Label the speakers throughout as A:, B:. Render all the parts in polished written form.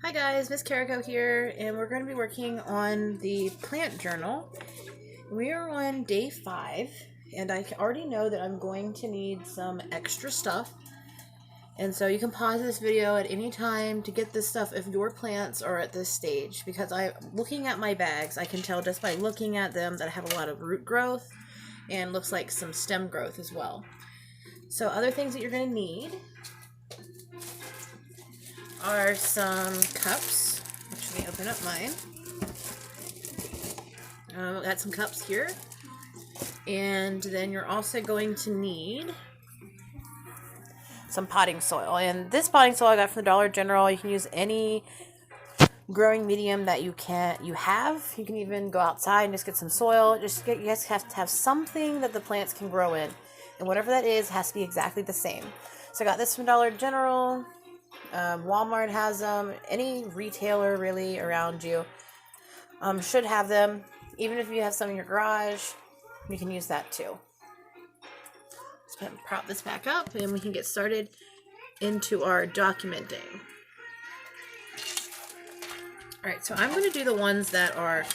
A: Hi guys, Miss Carico here, and we're going to be working on the plant journal. We are on day 5, and I already know that I'm going to need some extra stuff. And so you can pause this video at any time to get this stuff if your plants are at this stage. Because looking at my bags, I can tell just by looking at them that I have a lot of root growth and looks like some stem growth as well. So other things that you're going to need are some cups. Let me open up mine. Got some cups here. And then you're also going to need some potting soil. And this potting soil I got from the Dollar General. You can use any growing medium that you have. You can even go outside and just get some soil. You guys have to have something that the plants can grow in. And whatever that is has to be exactly the same. So I got this from Dollar General. Walmart has them. Any retailer really around you should have them. Even if you have some in your garage, you can use that too. Let's prop this back up and we can get started into our documenting. Alright, so I'm going to do the ones that are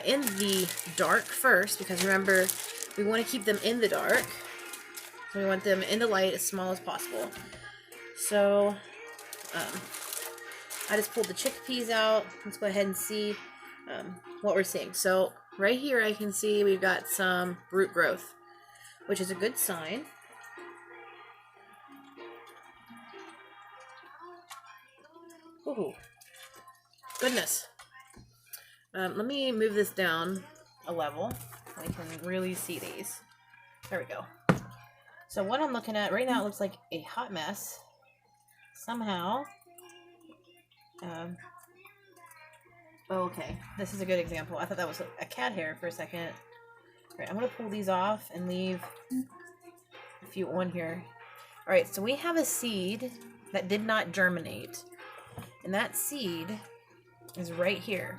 A: in the dark first, because remember, we want to keep them in the dark. So we want them in the light as small as possible. So I just pulled the chickpeas out. Let's go ahead and see what we're seeing. So right here I can see we've got some root growth, which is a good sign. Ooh, goodness. Let me move this down a level so we can really see these. There we go. So what I'm looking at right now, it looks like a hot mess. Somehow, okay, this is a good example. I thought that was a cat hair for a second. All right, I'm going to pull these off and leave a few on here. All right, so we have a seed that did not germinate, and that seed is right here.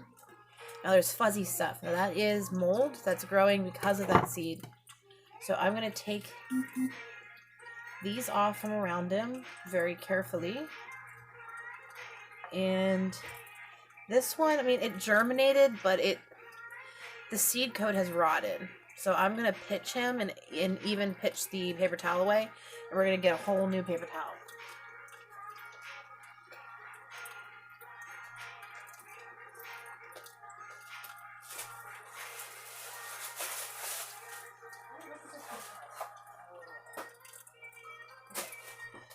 A: Now there's fuzzy stuff. Now that is mold that's growing because of that seed. So I'm going to take these off from around him very carefully. And this one, I mean, it germinated, but the seed coat has rotted. So I'm going to pitch him and even pitch the paper towel away. And we're going to get a whole new paper towel.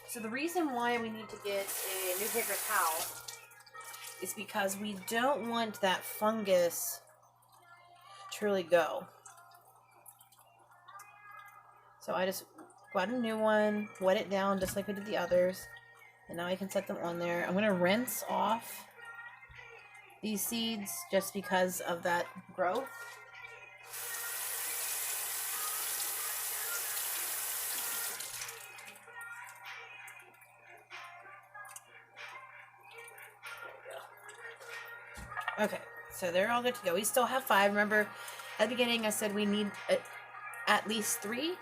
A: So the reason why we need to get a new paper towel is because we don't want that fungus to really go. So I just got a new one, wet it down just like we did the others, and now I can set them on there. I'm going to rinse off these seeds just because of that growth. Okay, so they're all good to go. We still have 5. Remember, at the beginning I said we need at least 3.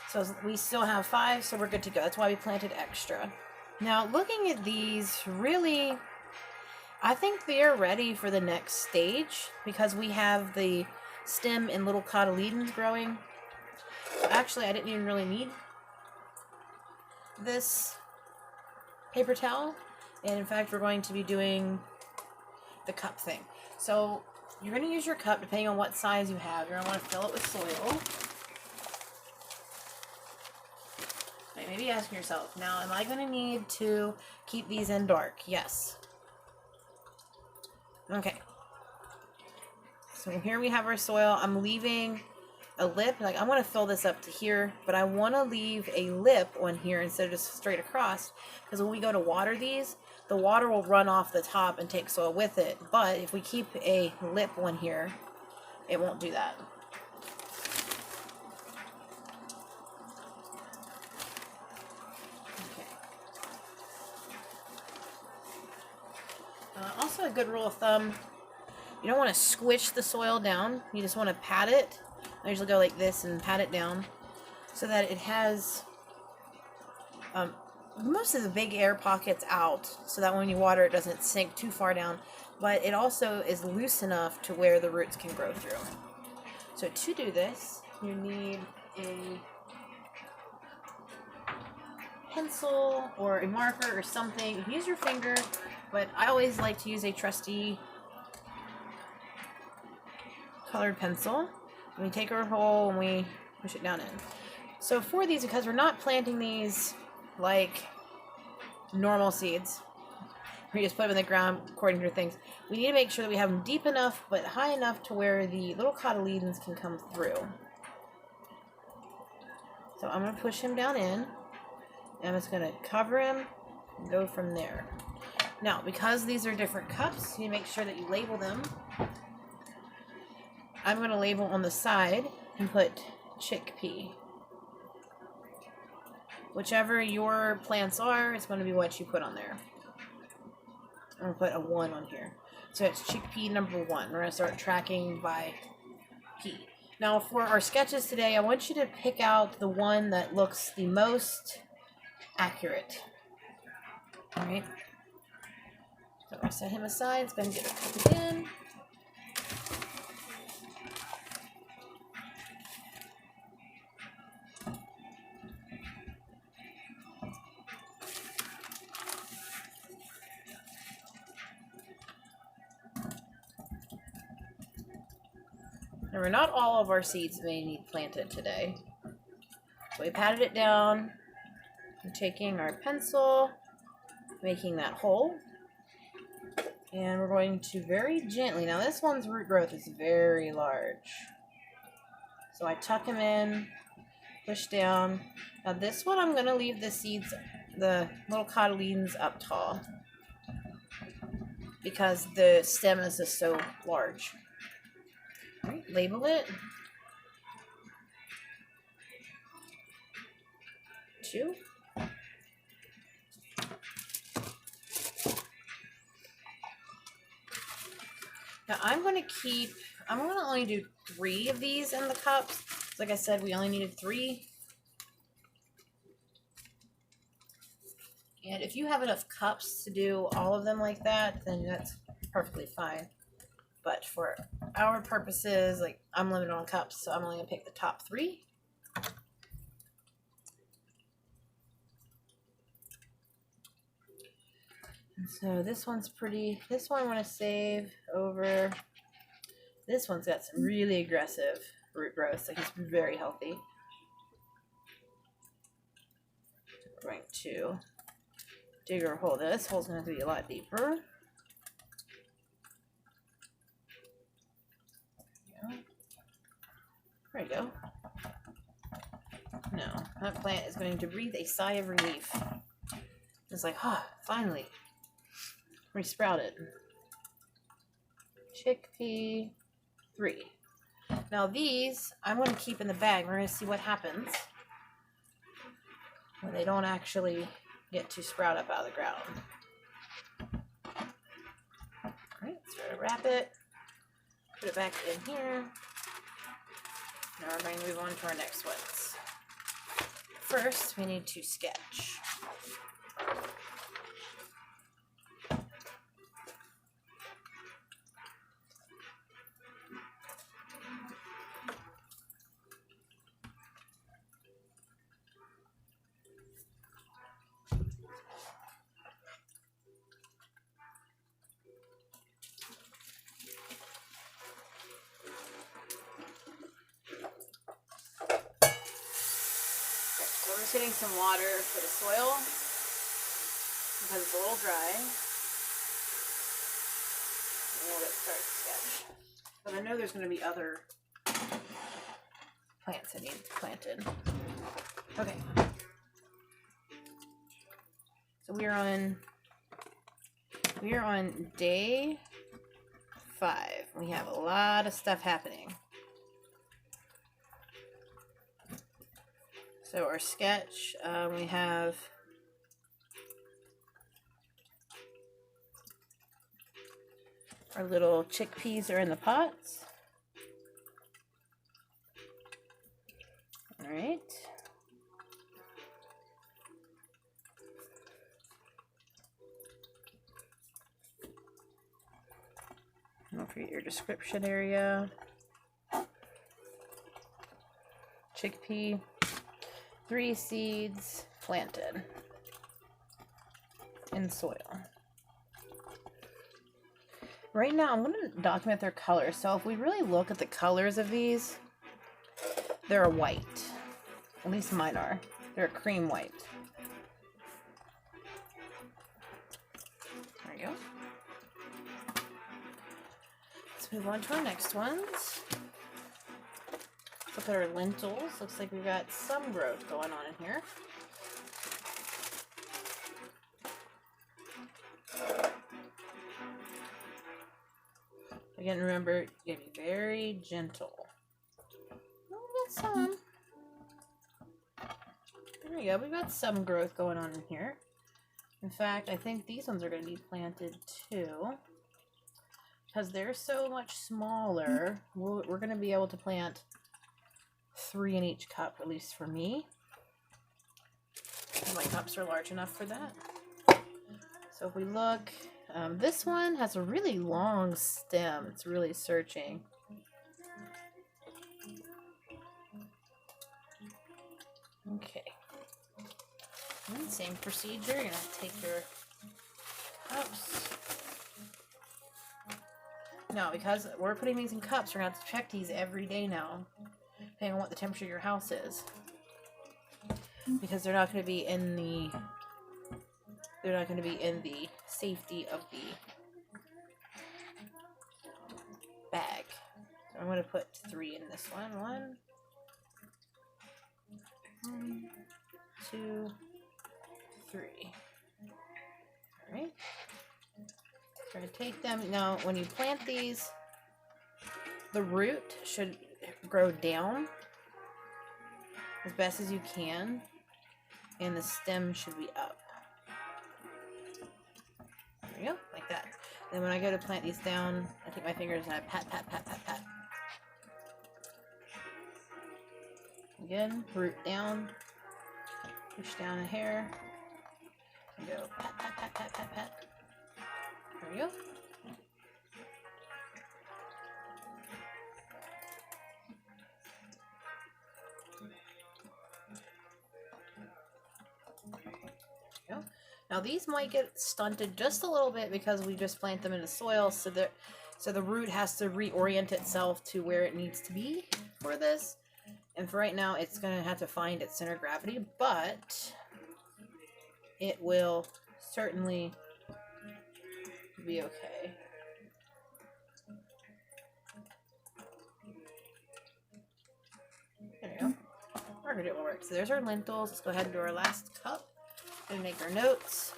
A: So we still have 5, so we're good to go. That's why we planted extra. Now, looking at these, really, I think they are ready for the next stage because we have the stem and little cotyledons growing. Actually, I didn't even really need this paper towel. And in fact, we're going to be doing the cup thing. So you're going to use your cup depending on what size you have. You're going to want to fill it with soil. Right, maybe asking yourself, now am I going to need to keep these in dark? Yes. Okay. So here we have our soil. I'm leaving a lip. Like, I want to fill this up to here, but I want to leave a lip on here instead of just straight across, because when we go to water these, the water will run off the top and take soil with it. But if we keep a lip on here, it won't do that. Okay. Also, a good rule of thumb, you don't want to squish the soil down. You just want to pat it. I usually go like this and pat it down so that it has most of the big air pockets out so that when you water it doesn't sink too far down, but it also is loose enough to where the roots can grow through. So to do this, you need a pencil or a marker or something. You can use your finger, but I always like to use a trusty colored pencil. And we take our hole and we push it down in. So for these, because we're not planting these like normal seeds, we just put them in the ground according to your things, we need to make sure that we have them deep enough but high enough to where the little cotyledons can come through. So I'm going to push him down in. I'm just going to cover him and go from there. Now, because these are different cups, you need to make sure that you label them. I'm going to label on the side and put chickpea. Whichever your plants are, it's going to be what you put on there. I'm going to put a 1 on here. So it's chickpea number 1. We're going to start tracking by pea. Now for our sketches today, I want you to pick out the one that looks the most accurate. Alright. So I'll set him aside. It's going to get it in. Remember, not all of our seeds may need planted today. So we patted it down. I'm taking our pencil, making that hole. And we're going to very gently, now this one's root growth is very large. So I tuck him in, push down. Now this one I'm going to leave the seeds, the little cotyledons up tall. Because the stem is just so large. Right, label it. 2. Now I'm going to only do 3 of these in the cups. Like I said, we only needed 3. And if you have enough cups to do all of them like that, then that's perfectly fine. But for our purposes, like I'm limited on cups, so I'm only going to pick the top 3. And so this one's pretty, this one I want to save over. This one's got some really aggressive root growth, so he's very healthy. We're going to dig our hole. This hole's going to have to be a lot deeper. There we go. Now, that plant is going to breathe a sigh of relief. It's like, finally. Resprouted. Chickpea 3. Now these, I'm going to keep in the bag. We're going to see what happens when they don't actually get to sprout up out of the ground. Alright, let's try to wrap it. Put it back in here. Now we're going to move on to our next ones. First, we need to sketch. So we're just getting some water for the soil because it's a little dry. And we'll get started to sketch. But I know there's going to be other plants that need planted. Okay. So we are on day 5. We have a lot of stuff happening. So our sketch, we have our little chickpeas are in the pots. All right. forget your description area. Chickpea, 3 seeds planted in soil. Right now, I'm going to document their colors. So if we really look at the colors of these, they're a white. At least mine are. They're a cream white. There we go. Let's move on to our next ones. Look at our lentils. Looks like we've got some growth going on in here. Again, remember, you gotta be very gentle. Oh, we got some. There we go. We've got some growth going on in here. In fact, I think these ones are going to be planted too. Because they're so much smaller, we're going to be able to plant 3 in each cup, at least for me. My cups are large enough for that. So if we look, this one has a really long stem. It's really searching. Okay. And same procedure. You're going to take your cups. No, because we're putting these in cups, we're going to have to check these every day now, depending on what the temperature of your house is. Because they're not going to be in the safety of the bag. So I'm going to put 3 in this one. 1, 2, 3. Alright. We're going to take them. Now, when you plant these, the root should grow down as best as you can, and the stem should be up. There we go, like that. Then when I go to plant these down, I take my fingers and I pat, pat, pat, pat, pat. Again, root down, push down a hair, and go pat, pat, pat, pat, pat, pat. There we go. Now these might get stunted just a little bit because we just plant them in the soil, so the root has to reorient itself to where it needs to be for this. And for right now, it's going to have to find its center of gravity, but it will certainly be okay. There we go. We're going to do it will work. So there's our lentils. Let's go ahead and do our last cup and make our notes.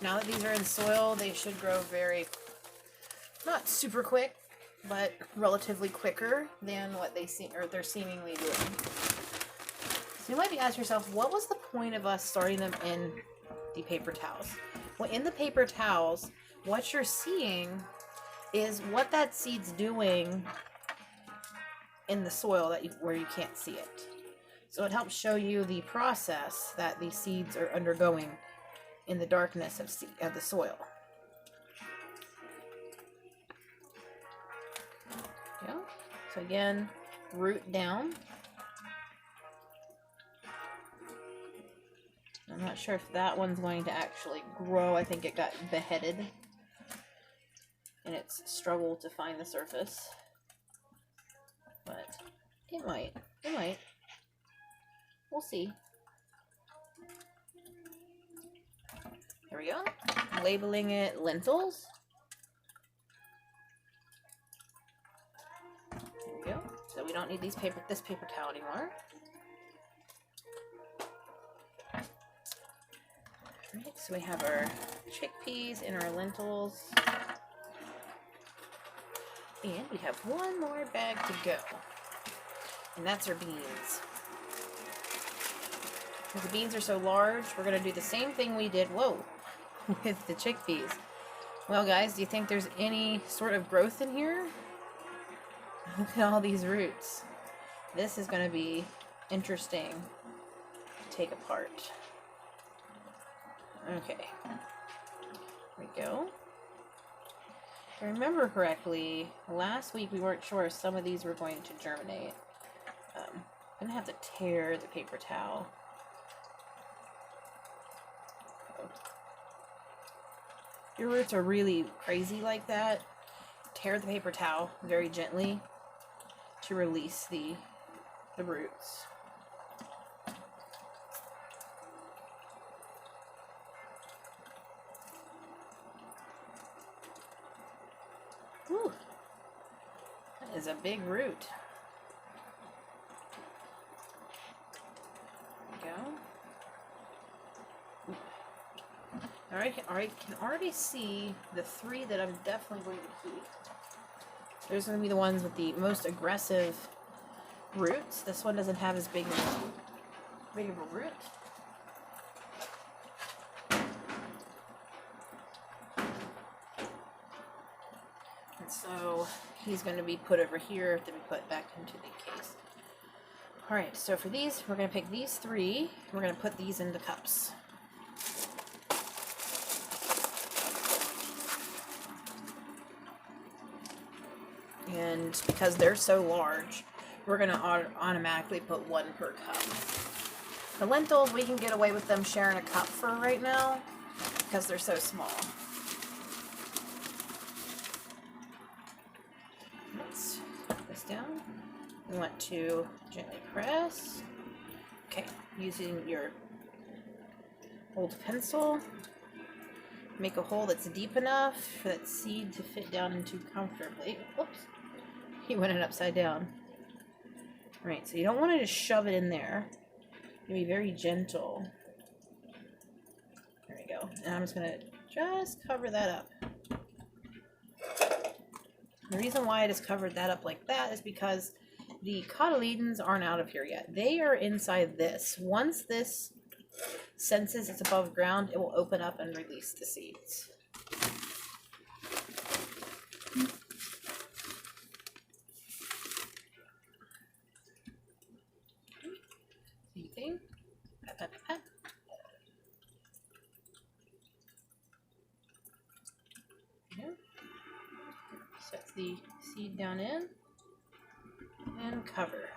A: Now that these are in soil, they should grow very, not super quick, but relatively quicker than what they're seemingly doing. So you might be asking yourself, what was the point of us starting them in the paper towels? Well, in the paper towels, what you're seeing is what that seed's doing in the soil where you can't see it. So it helps show you the process that these seeds are undergoing in the darkness of the soil. Yeah. So again, root down. I'm not sure if that one's going to actually grow. I think it got beheaded in its struggle to find the surface. But it might. It might. We'll see. There we go. Labeling it lentils. There we go. So we don't need this paper towel anymore. Alright, so we have our chickpeas and our lentils. And we have one more bag to go. And that's our beans. Because the beans are so large, we're going to do the same thing we did, with the chickpeas. Well, guys, do you think there's any sort of growth in here? Look at all these roots. This is going to be interesting to take apart. Okay. There we go. If I remember correctly, last week we weren't sure if some of these were going to germinate. I'm gonna have to tear the paper towel. If your roots are really crazy like that, tear the paper towel very gently to release the roots. Whew. That is a big root. There we go. Alright, I can already see the 3 that I'm definitely going to keep. There's going to be the ones with the most aggressive roots. This one doesn't have as big of a root. And so he's going to be put over here to be put back into the case. Alright, so for these, we're going to pick these 3. We're going to put these into cups. And because they're so large, we're going to automatically put 1 per cup. The lentils, we can get away with them sharing a cup for right now because they're so small. Let's put this down. We want to gently press. Okay, using your old pencil, make a hole that's deep enough for that seed to fit down into comfortably. Whoops. He went it upside down. Right, so you don't want to just shove it in there. You be very gentle. There we go. And I'm just going to cover that up. The reason why I just covered that up like that is because the cotyledons aren't out of here yet. They are inside this. Once this senses it's above ground, it will open up and release the seeds. Same thing. Pat, pat, pat, pat. Yeah. Set the seed down in and cover.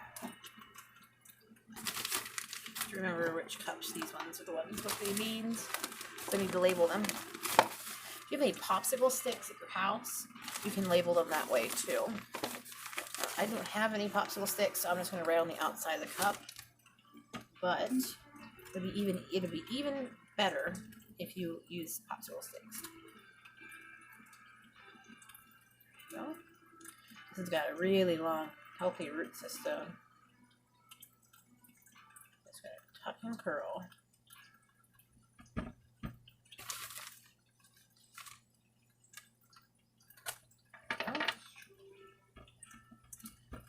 A: Remember which cups these ones are the ones with the beans. So I need to label them. If you have any popsicle sticks at your house, you can label them that way too. I don't have any popsicle sticks, so I'm just going to write on the outside of the cup. But it'd be even better if you use popsicle sticks. So, this has got a really long, healthy root system. Just going to tuck and curl.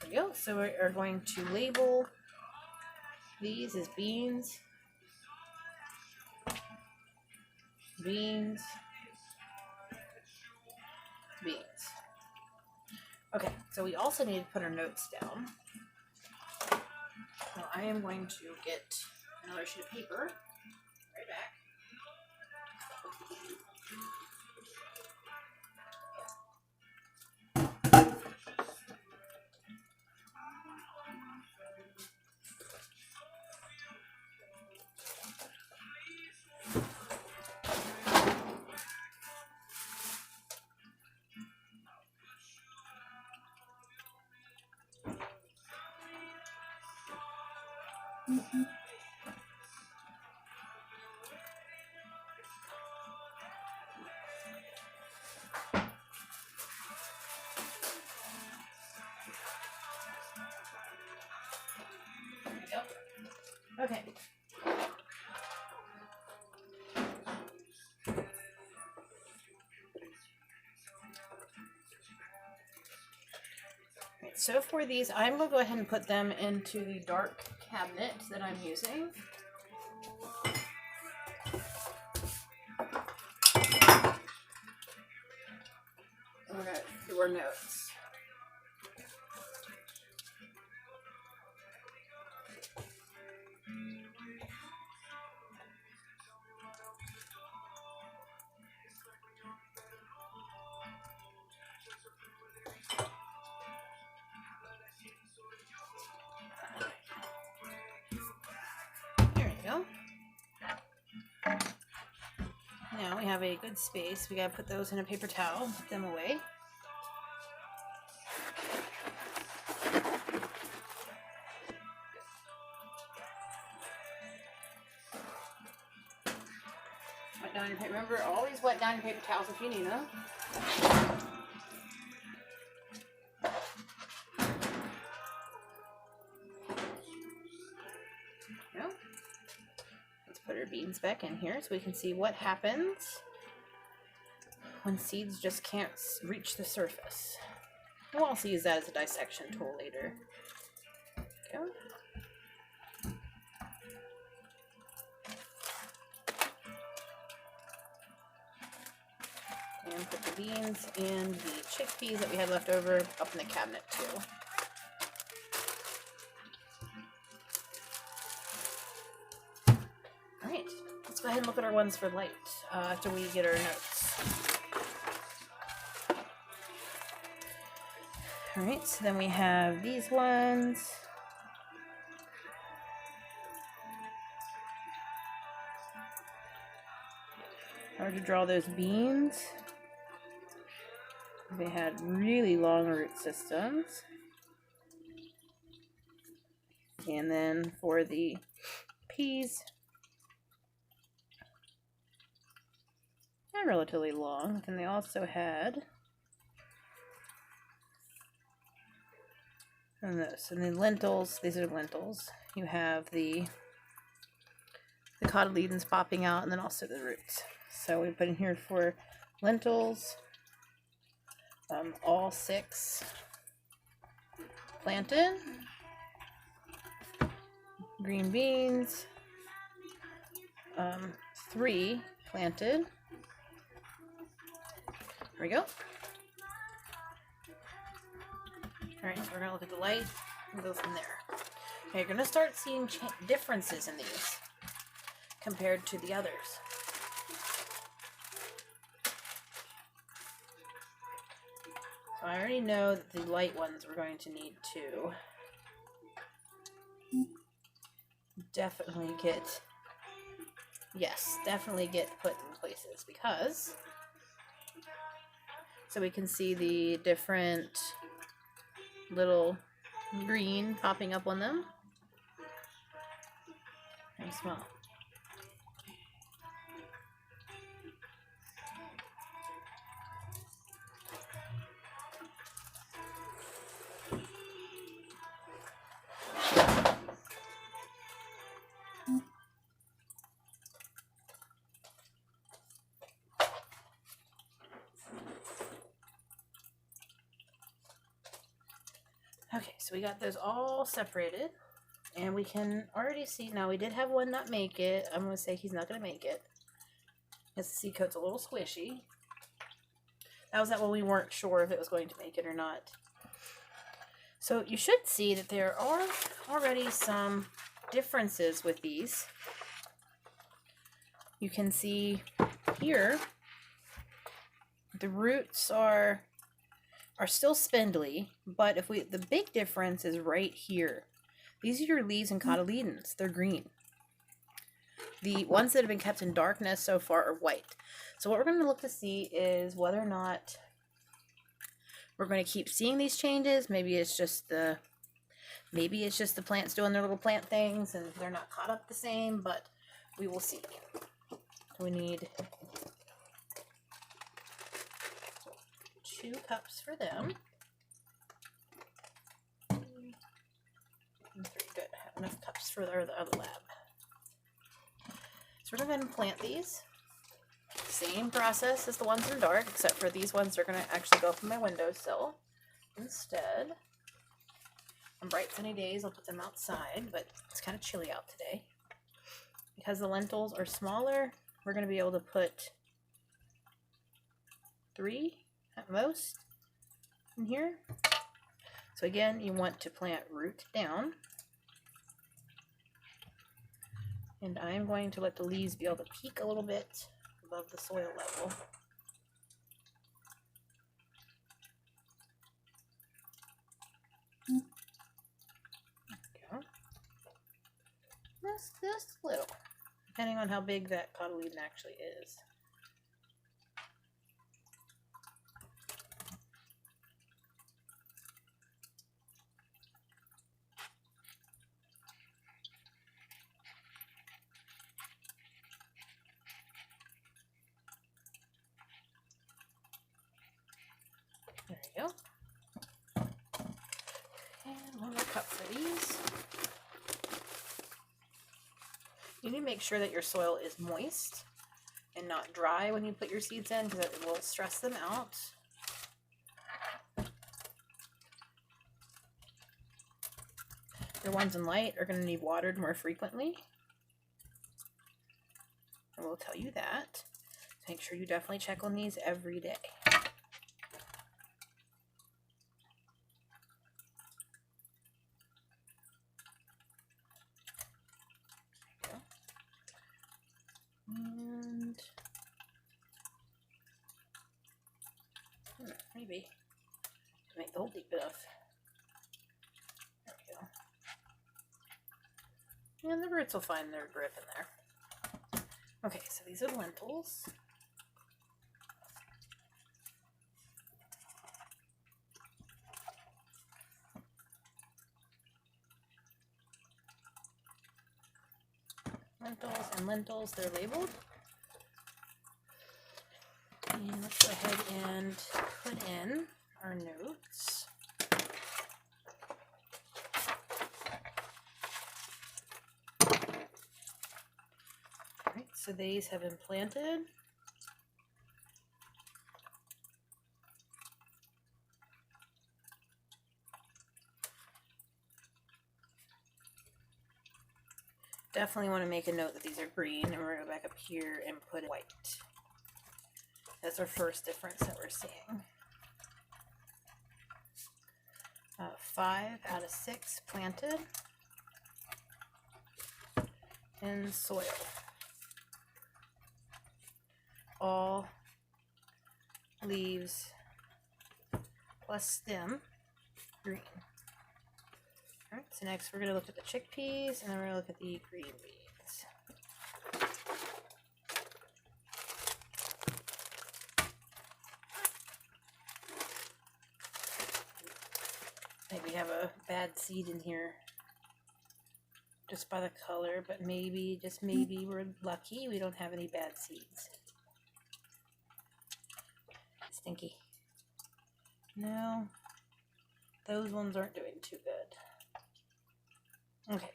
A: There we go. So we are going to label these as beans, beans, beans. Okay, so we also need to put our notes down. So I am going to get another sheet of paper. Right back. Okay. So for these, I'm going to go ahead and put them into the dark cabinet that I'm using. And we're going to do our notes. now we have a good space. We gotta put those in a paper towel, put them away. Wet down your paper. Remember, always wet down your paper towels if you need them. Put our beans back in here so we can see what happens when seeds just can't reach the surface. We'll also use that as a dissection tool later. Okay. And put the beans and the chickpeas that we had left over up in the cabinet too. Let's go ahead and look at our ones for light after we get our notes. Alright, so then we have these ones. Hard to draw those beans. They had really long root systems. And then for the peas, they're relatively long. And they also had and this. And then lentils, these are lentils. You have the cotyledons popping out and then also the roots. So we put in here for lentils, all 6 planted. Green beans, 3 planted. There we go. Alright, so we're going to look at the light and go from there. Okay, you're going to start seeing differences in these compared to the others. So I already know that the light ones we're going to need to definitely get put in places because so we can see the different little green popping up on them. Very small. Okay, so we got those all separated, and we can already see, now we did have one not make it. I'm going to say he's not going to make it, because the seed coat's a little squishy. That was that one we weren't sure if it was going to make it or not. So you should see that there are already some differences with these. You can see here, the roots are still spindly, but the big difference is right here. These are your leaves and cotyledons. They're green. The ones that have been kept in darkness so far are white. So what we're going to look to see is whether or not we're going to keep seeing these changes. Maybe it's just the plants doing their little plant things and they're not caught up the same, but we will see. We need 2 cups for them. 3, good. I have enough cups for the other lab. So we're going to go ahead and plant these. Same process as the ones in dark, except for these ones are going to actually go up on my windowsill instead. On bright sunny days, I'll put them outside, but it's kind of chilly out today. Because the lentils are smaller, we're going to be able to put 3 at most in here. So again, you want to plant root down. And I'm going to let the leaves be able to peek a little bit above the soil level. There we go. Just little, depending on how big that cotyledon actually is. go. And one more cup for these. You need to make sure that your soil is moist and not dry when you put your seeds in, because it will stress them out. Your ones in light are going to need watered more frequently. And we'll tell you that. Make sure you definitely check on these every day. There you go. And maybe make the whole deep enough. There we go. And the roots will find their grip in there. Okay, so these are lentils. Lentils, they're labeled. And let's go ahead and put in our notes. Alright, so these have been planted. Definitely want to make a note that these are green, and we're going to go back up here and put white. That's our first difference that we're seeing. 5 out of 6 planted in soil. All leaves plus stem green. Alright, so next we're going to look at the chickpeas, and then we're going to look at the green beans. I think we have a bad seed in here just by the color, but maybe, just maybe, we're lucky we don't have any bad seeds. Stinky. No, those ones aren't doing too good. Okay,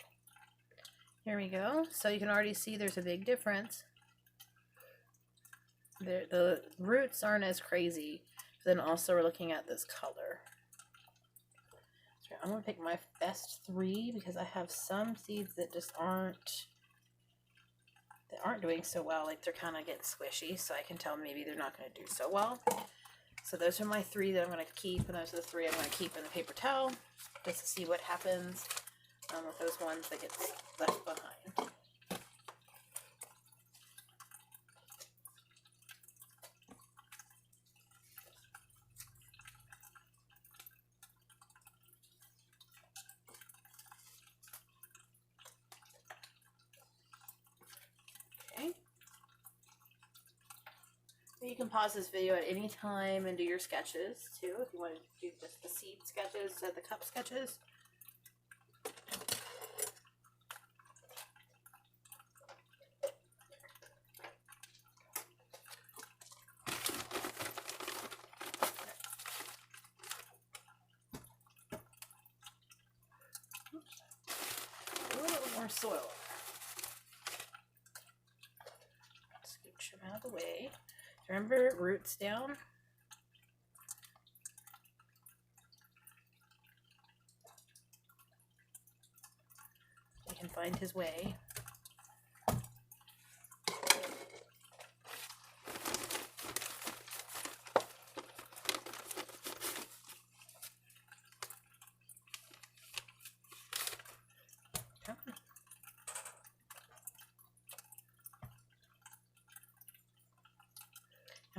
A: here we go. So you can already see there's a big difference. The roots aren't as crazy. Then also we're looking at this color. So I'm going to pick my best 3 because I have some seeds that just aren't doing so well. Like they're kind of getting squishy, so I can tell maybe they're not going to do so well. So those are my 3 that I'm going to keep, and those are the 3 I'm going to keep in the paper towel just to see what happens with those ones that get left behind. Okay. You can pause this video at any time and do your sketches too, if you want to do just the seed sketches instead of the cup sketches. A little more soil. Scooch them out of the way. Remember, roots down. He can find his way.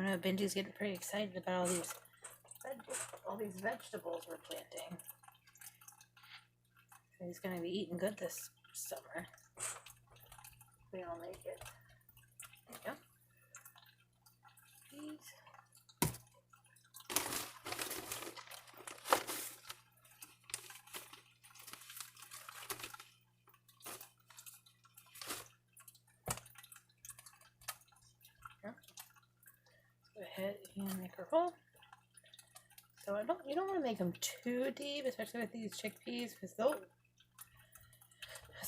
A: I don't know, Benji's getting pretty excited about all these vegetables we're planting. He's going to be eating good this summer. We all make it. There you go. These. Go ahead and make our hole. So you don't want to make them too deep, especially with these chickpeas, because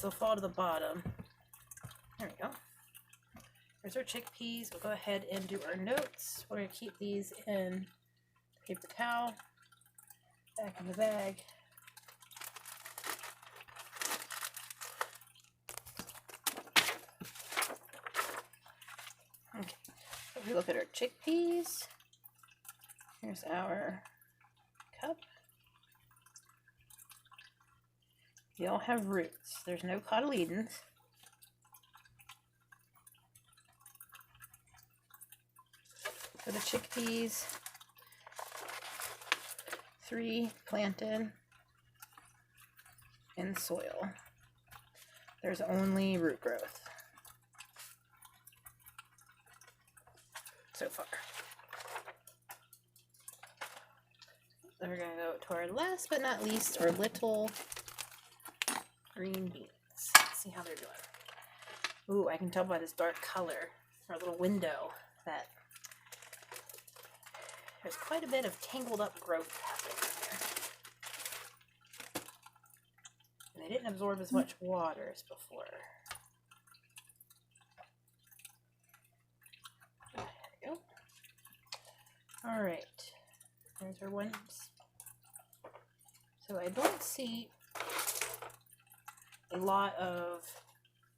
A: they'll fall to the bottom. There we go. Here's our chickpeas. We'll go ahead and do our notes. We're going to keep these in paper towel, back in the bag. Okay, if we look at our chickpeas, here's our cup. They all have roots. There's no cotyledons. For the chickpeas, 3 planted in soil. There's only root growth so far. Then we're going to go to our last but not least, our little green beans. Let's see how they're doing. Ooh, I can tell by this dark color, our little window, that there's quite a bit of tangled up growth happening in there. And they didn't absorb as much water as before. There we go. Alright. There's our ones. So I don't see a lot of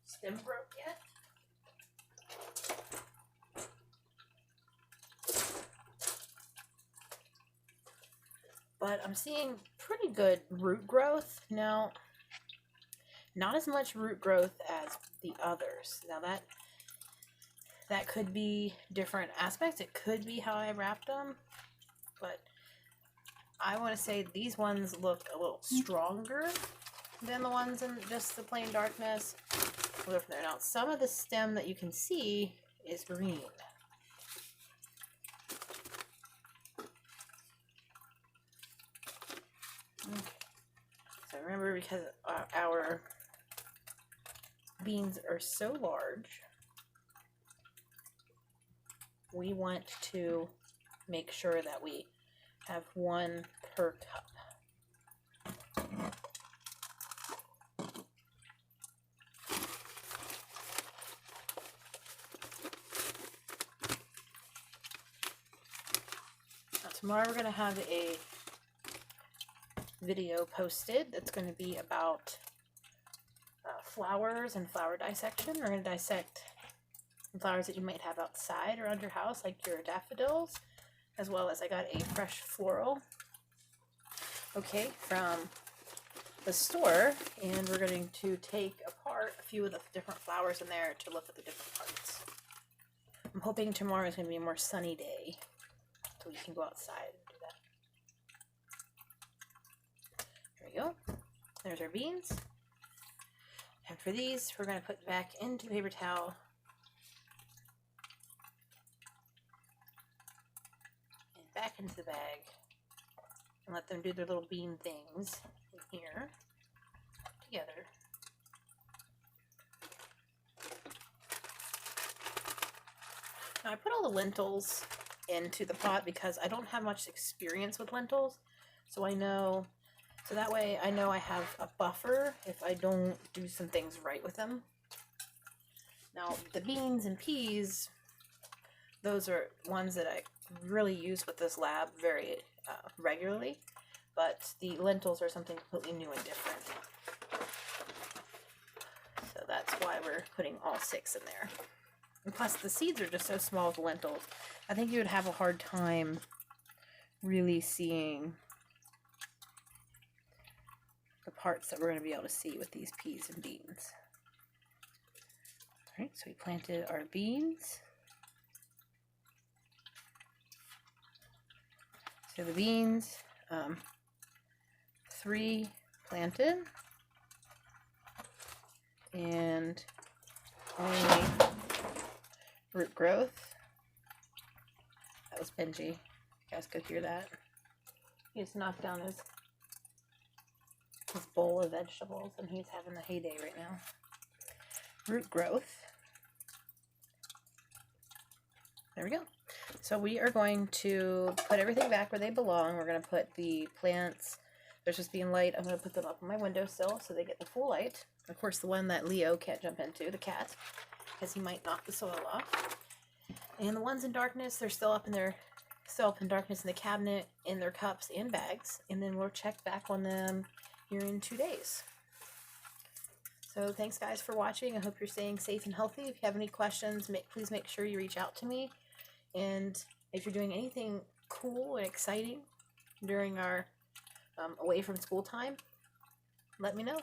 A: stem growth yet. But I'm seeing pretty good root growth. Now, not as much root growth as the others. Now that could be different aspects. It could be how I wrapped them. But I want to say these ones look a little stronger than the ones in just the plain darkness. We'll go from there. Now, some of the stem that you can see is green. Okay. So remember, because our beans are so large, we want to make sure that we have 1 per cup. Now, tomorrow we're going to have a video posted that's going to be about flowers and flower dissection. We're going to dissect flowers that you might have outside around your house, like your daffodils, as well as I got a fresh floral, okay, from the store, and we're going to take apart a few of the different flowers in there to look at the different parts. I'm hoping tomorrow is going to be a more sunny day, so we can go outside and do that. There we go. There's our beans. And for these, we're going to put back into the paper towel. And back into the bag. And let them do their little bean things in here together. Now I put all the lentils into the pot because I don't have much experience with lentils. So that way I know I have a buffer if I don't do some things right with them. Now the beans and peas, those are ones that I really use with this lab very regularly, but the lentils are something completely new and different. So that's why we're putting all 6 in there. And plus the seeds are just so small with the lentils. I think you would have a hard time really seeing the parts that we're going to be able to see with these peas and beans. Alright, so we planted our beans. So the beans, 3 planted, and only root growth. That was Benji. You guys could hear that. He just knocked down his bowl of vegetables, and he's having the heyday right now. Root growth. There we go. So we are going to put everything back where they belong. We're going to put the plants, they're supposed to be in light. I'm going to put them up on my windowsill so they get the full light. Of course, the one that Leo can't jump into, the cat, because he might knock the soil off. And the ones in darkness, they're still up in darkness in the cabinet, in their cups and bags. And then we'll check back on them here in 2 days. So thanks guys for watching. I hope you're staying safe and healthy. If you have any questions, please make sure you reach out to me. And if you're doing anything cool and exciting during our away from school time, let me know.